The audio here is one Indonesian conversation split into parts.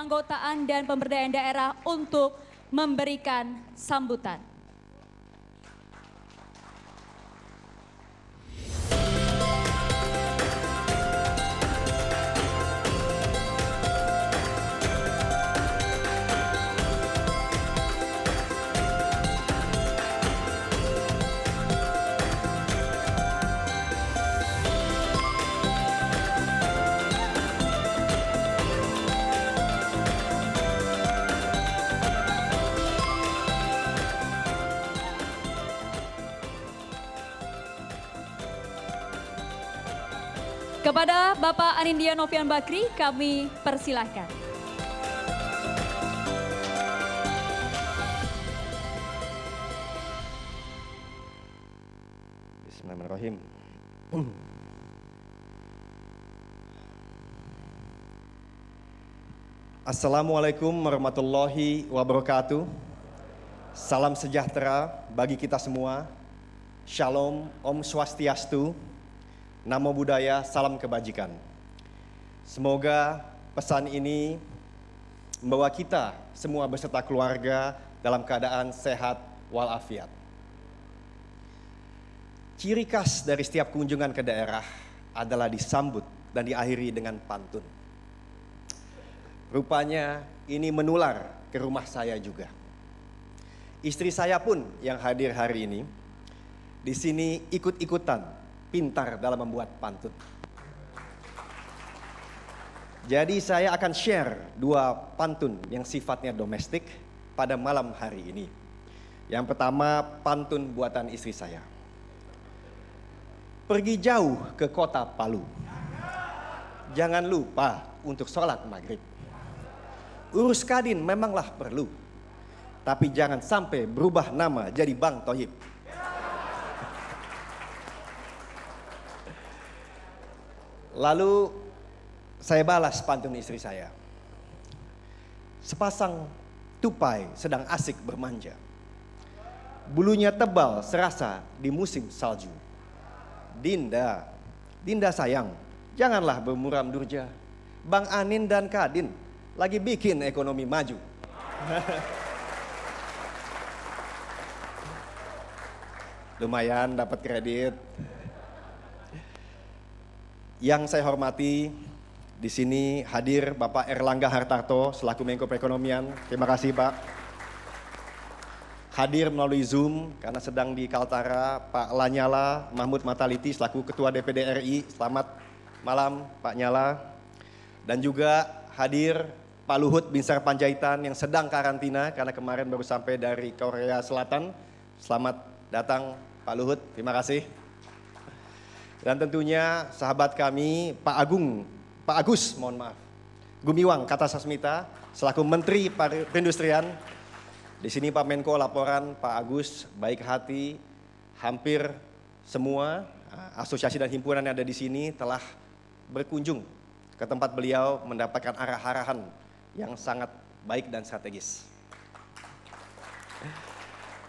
Keanggotaan dan Pemberdayaan Daerah untuk memberikan sambutan. Kepada Bapak Anindya Novian Bakri, kami persilahkan. Bismillahirrahmanirrahim. Assalamualaikum warahmatullahi wabarakatuh. Salam sejahtera bagi kita semua. Shalom, Om Swastiastu. Namo Buddhaya, salam kebajikan. Semoga pesan ini membawa kita semua beserta keluarga dalam keadaan sehat walafiat. Ciri khas dari setiap kunjungan ke daerah adalah disambut dan diakhiri dengan pantun. Rupanya ini menular ke rumah saya juga. Istri saya pun yang hadir hari ini di sini ikut-ikutan pintar dalam membuat pantun. Jadi saya akan share dua pantun yang sifatnya domestik pada malam hari ini. Yang pertama pantun buatan istri saya. Pergi jauh ke kota Palu. Jangan lupa untuk sholat maghrib. Urus Kadin memanglah perlu. Tapi jangan sampai berubah nama jadi Bang Tohib. Lalu saya balas pantun istri saya. Sepasang tupai sedang asik bermanja. Bulunya tebal serasa di musim salju. Dinda, Dinda sayang, janganlah bermuram durja. Bang Anin dan Kadin lagi bikin ekonomi maju. Lumayan dapat kredit. Yang saya hormati, di sini hadir Bapak Erlangga Hartarto selaku Menko Perekonomian. Terima kasih Pak. Hadir melalui Zoom karena sedang di Kaltara Pak Lanyala Mahmud Mataliti selaku Ketua DPD RI. Selamat malam Pak Nyala. Dan juga hadir Pak Luhut Binsar Panjaitan yang sedang karantina karena kemarin baru sampai dari Korea Selatan. Selamat datang Pak Luhut, terima kasih. Dan tentunya sahabat kami Pak Agus, mohon maaf, Gumiwang Kartasasmita selaku Menteri Perindustrian. Di sini Pak Menko laporan Pak Agus baik hati, hampir semua asosiasi dan himpunan yang ada di sini telah berkunjung ke tempat beliau mendapatkan arah-arahan yang sangat baik dan strategis.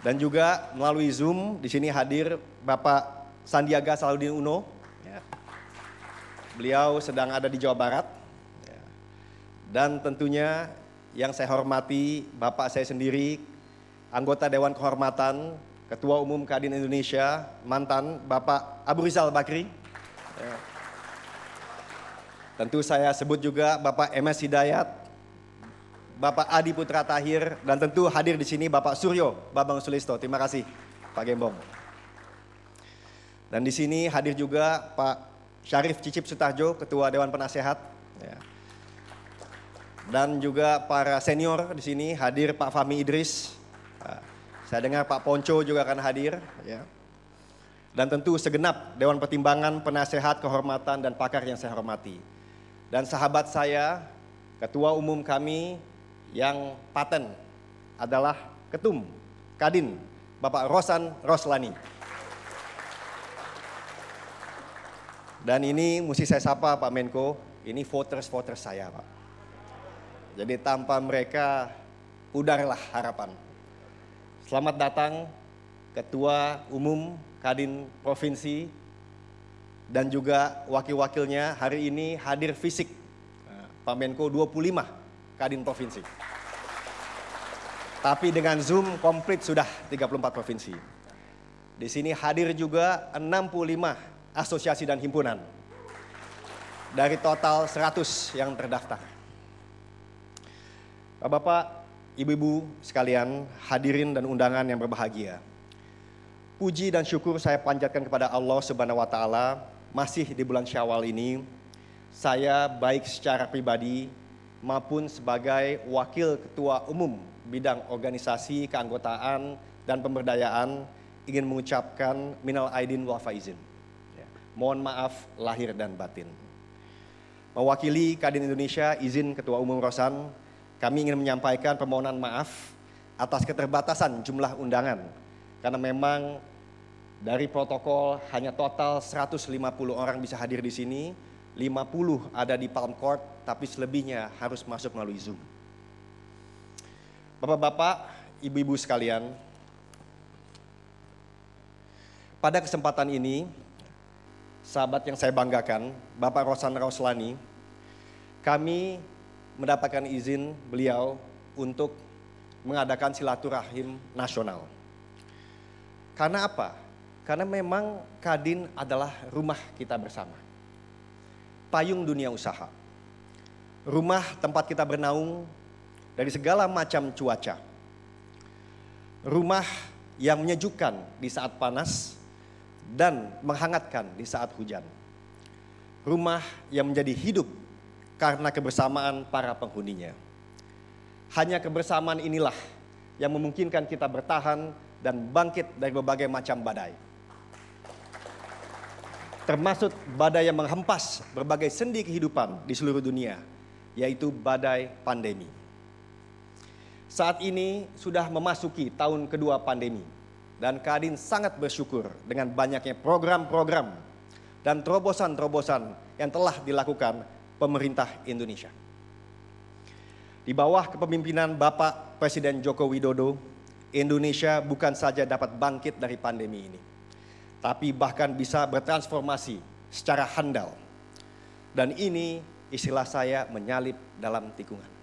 Dan juga melalui Zoom di sini hadir Bapak Sandiaga Salahuddin Uno, ya. Beliau sedang ada di Jawa Barat, ya. Dan tentunya yang saya hormati Bapak saya sendiri, anggota Dewan Kehormatan, Ketua Umum Kadin Indonesia, mantan Bapak Abu Rizal Bakri. Ya. Tentu saya sebut juga Bapak MS Hidayat, Bapak Adi Putra Tahir, dan tentu hadir di sini Bapak Suryo Bambang Sulisto. Terima kasih Pak Gembong. Dan di sini hadir juga Pak Syarif Cicip Sutarjo, Ketua Dewan Penasehat. Ya. Dan juga para senior di sini hadir Pak Fahmi Idris. Saya dengar Pak Ponco juga akan hadir. Ya. Dan tentu segenap Dewan Pertimbangan, Penasehat, Kehormatan, dan pakar yang saya hormati. Dan sahabat saya, Ketua Umum kami yang paten adalah Ketum Kadin, Bapak Rosan Roslani. Dan ini mesti saya sapa Pak Menko, ini voters-voters saya Pak. Jadi tanpa mereka pudarlah harapan. Selamat datang Ketua Umum Kadin Provinsi dan juga wakil-wakilnya hari ini hadir fisik. Pak Menko 25 Kadin Provinsi. Tapi dengan Zoom komplit sudah 34 provinsi. Di sini hadir juga 65 asosiasi dan himpunan. Dari total 100 yang terdaftar. Bapak-bapak, ibu-ibu sekalian, hadirin dan undangan yang berbahagia. Puji dan syukur saya panjatkan kepada Allah Subhanahu wa taala, masih di bulan Syawal ini saya baik secara pribadi maupun sebagai wakil ketua umum bidang organisasi, keanggotaan dan pemberdayaan ingin mengucapkan minal aidin wal faizin. Mohon maaf lahir dan batin. Mewakili Kadin Indonesia, izin Ketua Umum Rosan, kami ingin menyampaikan permohonan maaf atas keterbatasan jumlah undangan. Karena memang dari protokol hanya total 150 orang bisa hadir di sini, 50 ada di Palm Court, tapi selebihnya harus masuk melalui Zoom. Bapak-bapak, ibu-ibu sekalian, pada kesempatan ini, sahabat yang saya banggakan, Bapak Rosan Roslani, kami mendapatkan izin beliau untuk mengadakan silaturahim nasional. Karena apa? Karena memang Kadin adalah rumah kita bersama. Payung dunia usaha. Rumah tempat kita bernaung dari segala macam cuaca. Rumah yang menyejukkan di saat panas dan menghangatkan di saat hujan. Rumah yang menjadi hidup karena kebersamaan para penghuninya. Hanya kebersamaan inilah yang memungkinkan kita bertahan dan bangkit dari berbagai macam badai. Termasuk badai yang menghempas berbagai sendi kehidupan di seluruh dunia, yaitu badai pandemi. Saat ini sudah memasuki tahun kedua pandemi, dan Kadin sangat bersyukur dengan banyaknya program-program dan terobosan-terobosan yang telah dilakukan pemerintah Indonesia. Di bawah kepemimpinan Bapak Presiden Joko Widodo, Indonesia bukan saja dapat bangkit dari pandemi ini, tapi bahkan bisa bertransformasi secara handal. Dan ini istilah saya menyalip dalam tikungan.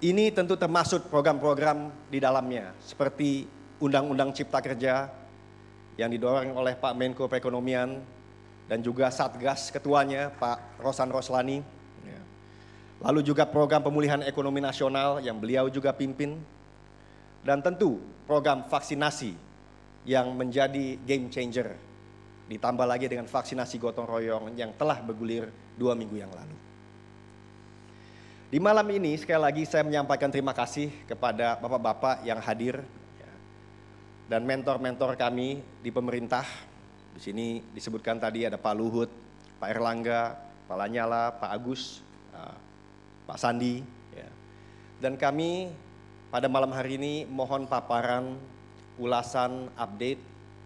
Ini tentu termasuk program-program di dalamnya, seperti Undang-Undang Cipta Kerja yang didorong oleh Pak Menko Perekonomian dan juga Satgas ketuanya Pak Rosan Roslani. Lalu juga program pemulihan ekonomi nasional yang beliau juga pimpin. Dan tentu program vaksinasi yang menjadi game changer. Ditambah lagi dengan vaksinasi gotong royong yang telah bergulir 2 minggu yang lalu. Di malam ini sekali lagi saya menyampaikan terima kasih kepada bapak-bapak yang hadir. Dan mentor-mentor kami di pemerintah. Di sini disebutkan tadi ada Pak Luhut, Pak Erlangga, Pak Lanyala, Pak Agus, Pak Sandi. Dan kami pada malam hari ini mohon paparan, ulasan, update,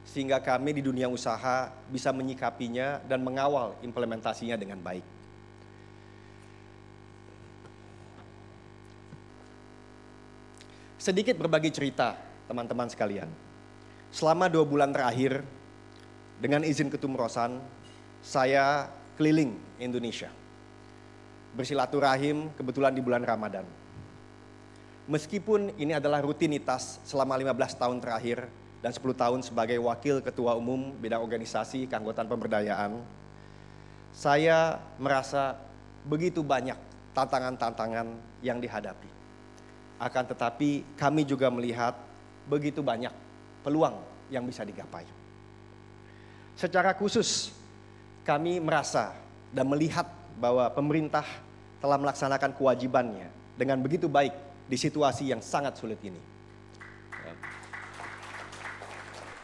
sehingga kami di dunia usaha bisa menyikapinya dan mengawal implementasinya dengan baik. Sedikit berbagi cerita teman-teman sekalian. Selama 2 bulan terakhir, dengan izin Ketum Rosan, saya keliling Indonesia. Bersilaturahim kebetulan di bulan Ramadan. Meskipun ini adalah rutinitas selama 15 tahun terakhir dan 10 tahun sebagai Wakil Ketua Umum Bidang Organisasi Keanggotaan Pemberdayaan, saya merasa begitu banyak tantangan-tantangan yang dihadapi. Akan tetapi kami juga melihat begitu banyak peluang yang bisa digapai. Secara khusus kami merasa dan melihat bahwa pemerintah telah melaksanakan kewajibannya dengan begitu baik di situasi yang sangat sulit ini.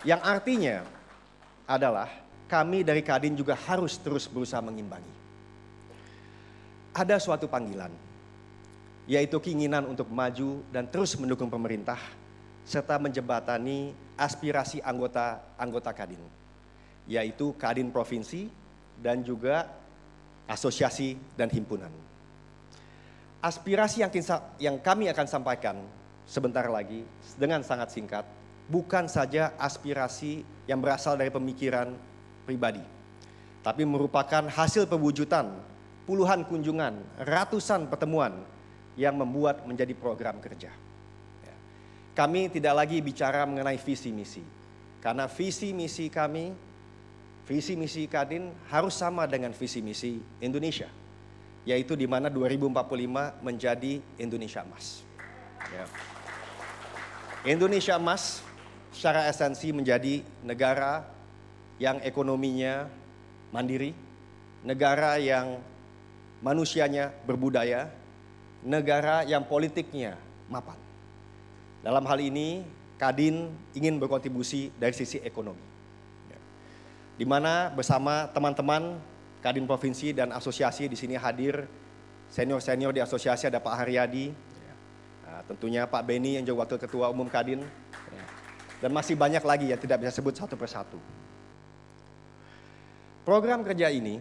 Yang artinya adalah kami dari Kadin juga harus terus berusaha mengimbangi. Ada suatu panggilan, yaitu keinginan untuk maju dan terus mendukung pemerintah, serta menjembatani aspirasi anggota Kadin, yaitu Kadin Provinsi dan juga asosiasi dan himpunan. Aspirasi yang kami akan sampaikan sebentar lagi dengan sangat singkat, bukan saja aspirasi yang berasal dari pemikiran pribadi, tapi merupakan hasil pewujudan puluhan kunjungan, ratusan pertemuan yang membuat menjadi program kerja. Ya. Kami tidak lagi bicara mengenai visi misi, karena visi misi kami, visi misi Kadin harus sama dengan visi misi Indonesia, yaitu di mana 2045 menjadi Indonesia Emas. Ya. Indonesia Emas secara esensi menjadi negara yang ekonominya mandiri, negara yang manusianya berbudaya, negara yang politiknya mapan. Dalam hal ini, Kadin ingin berkontribusi dari sisi ekonomi. Di mana bersama teman-teman Kadin Provinsi dan Asosiasi di sini hadir, senior-senior di asosiasi ada Pak Haryadi, tentunya Pak Beni yang juga Wakil Ketua Umum Kadin, dan masih banyak lagi yang tidak bisa sebut satu persatu. Program kerja ini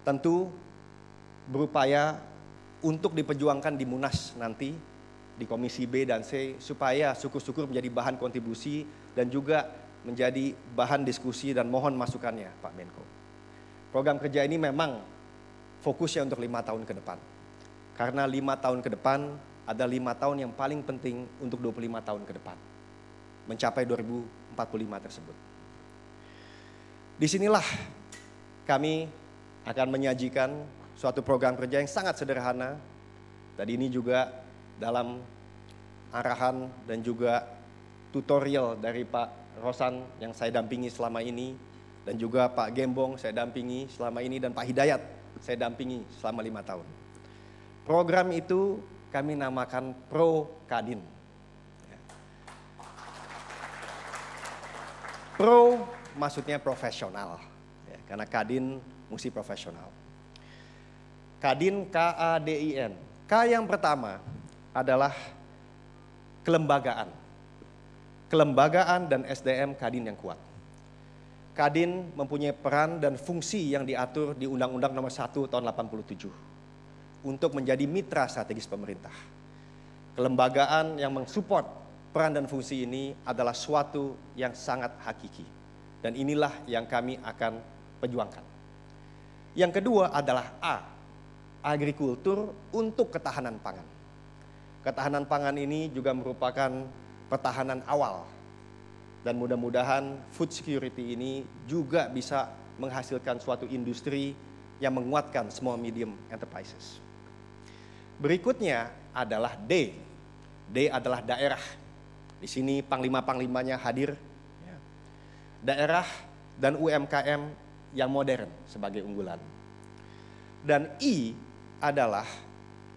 tentu berupaya untuk diperjuangkan di Munas nanti, di Komisi B dan C, supaya syukur-syukur menjadi bahan kontribusi dan juga menjadi bahan diskusi dan mohon masukannya Pak Menko. Program kerja ini memang fokusnya untuk 5 tahun ke depan. Karena 5 tahun ke depan ada 5 tahun yang paling penting untuk 25 tahun ke depan. Mencapai 2045 tersebut. Disinilah kami akan menyajikan suatu program kerja yang sangat sederhana. Tadi ini juga dalam arahan dan juga tutorial dari Pak Rosan yang saya dampingi selama ini, dan juga Pak Gembong saya dampingi selama ini, dan Pak Hidayat saya dampingi selama 5 tahun. Program itu kami namakan Pro Kadin. Pro maksudnya profesional, karena Kadin mesti profesional. Kadin, K-A-D-I-N. K yang pertama adalah kelembagaan. Kelembagaan dan SDM Kadin yang kuat. Kadin mempunyai peran dan fungsi yang diatur di Undang-Undang Nomor 1 Tahun 87 untuk menjadi mitra strategis pemerintah. Kelembagaan yang mensupport peran dan fungsi ini adalah suatu yang sangat hakiki. Dan inilah yang kami akan perjuangkan. Yang kedua adalah A, agrikultur untuk ketahanan pangan. Ketahanan pangan ini juga merupakan pertahanan awal. Dan mudah-mudahan food security ini juga bisa menghasilkan suatu industri yang menguatkan small medium enterprises. Berikutnya adalah D. D adalah daerah. Di sini panglima-panglimanya hadir. Daerah dan UMKM yang modern sebagai unggulan. Dan I adalah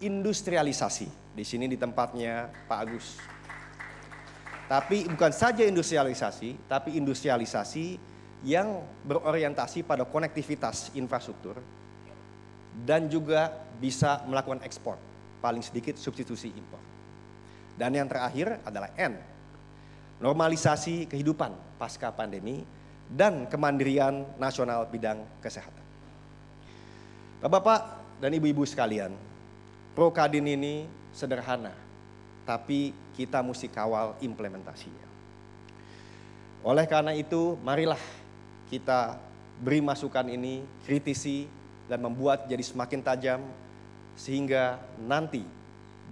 industrialisasi. Di sini di tempatnya Pak Agus. Tapi bukan saja industrialisasi, tapi industrialisasi yang berorientasi pada konektivitas infrastruktur dan juga bisa melakukan ekspor, paling sedikit substitusi impor. Dan yang terakhir adalah N, normalisasi kehidupan pasca pandemi dan kemandirian nasional bidang kesehatan. Bapak-bapak dan ibu-ibu sekalian, Pro Kadin ini sederhana, tapi kita mesti kawal implementasinya. Oleh karena itu, marilah kita beri masukan ini, kritisi, dan membuat jadi semakin tajam, sehingga nanti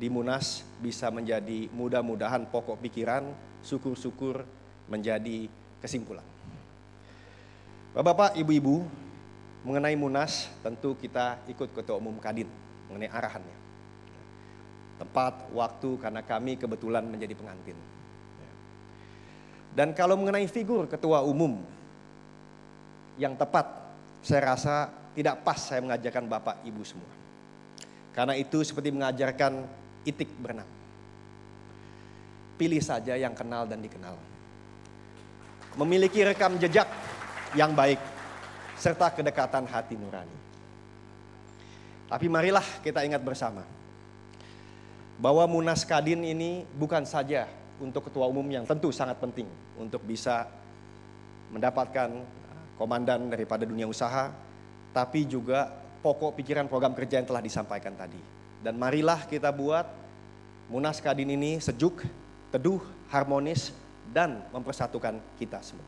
di Munas bisa menjadi mudah-mudahan pokok pikiran, syukur-syukur menjadi kesimpulan. Bapak-bapak, ibu-ibu, mengenai Munas tentu kita ikut Ketua Umum Kadin mengenai arahannya. Tempat, waktu, karena kami kebetulan menjadi pengantin. Dan kalau mengenai figur ketua umum yang tepat, saya rasa tidak pas saya mengajarkan Bapak Ibu semua. Karena itu seperti mengajarkan itik berenang. Pilih saja yang kenal dan dikenal. Memiliki rekam jejak yang baik, serta kedekatan hati nurani. Tapi marilah kita ingat bersama, bahwa Munas Kadin ini bukan saja untuk ketua umum yang tentu sangat penting untuk bisa mendapatkan komandan daripada dunia usaha, tapi juga pokok pikiran program kerja yang telah disampaikan tadi. Dan marilah kita buat Munas Kadin ini sejuk, teduh, harmonis, dan mempersatukan kita semua.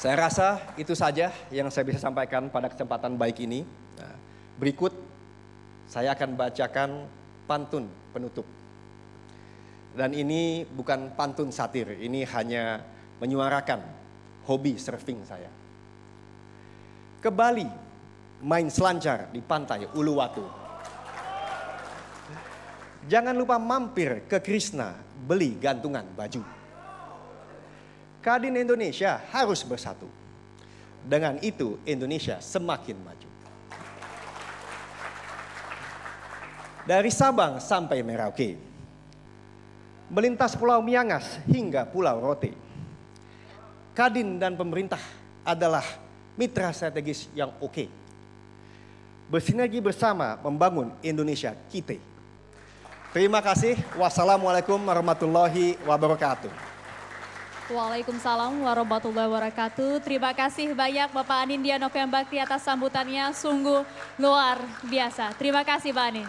Saya rasa itu saja yang saya bisa sampaikan pada kesempatan baik ini. Nah, berikut saya akan bacakan pantun penutup. Dan ini bukan pantun satir, ini hanya menyuarakan hobi surfing saya. Ke Bali, main selancar di pantai Uluwatu. Jangan lupa mampir ke Krishna, beli gantungan baju. Kadin Indonesia harus bersatu. Dengan itu Indonesia semakin maju. Dari Sabang sampai Merauke, melintas Pulau Miangas hingga Pulau Rote, Kadin dan pemerintah adalah mitra strategis yang oke. Bersinergi bersama membangun Indonesia kita. Terima kasih. Wassalamualaikum warahmatullahi wabarakatuh. Waalaikumsalam warahmatullahi wabarakatuh. Terima kasih banyak Bapak Anindya Novian Bakti atas sambutannya, sungguh luar biasa. Terima kasih Pak Anin.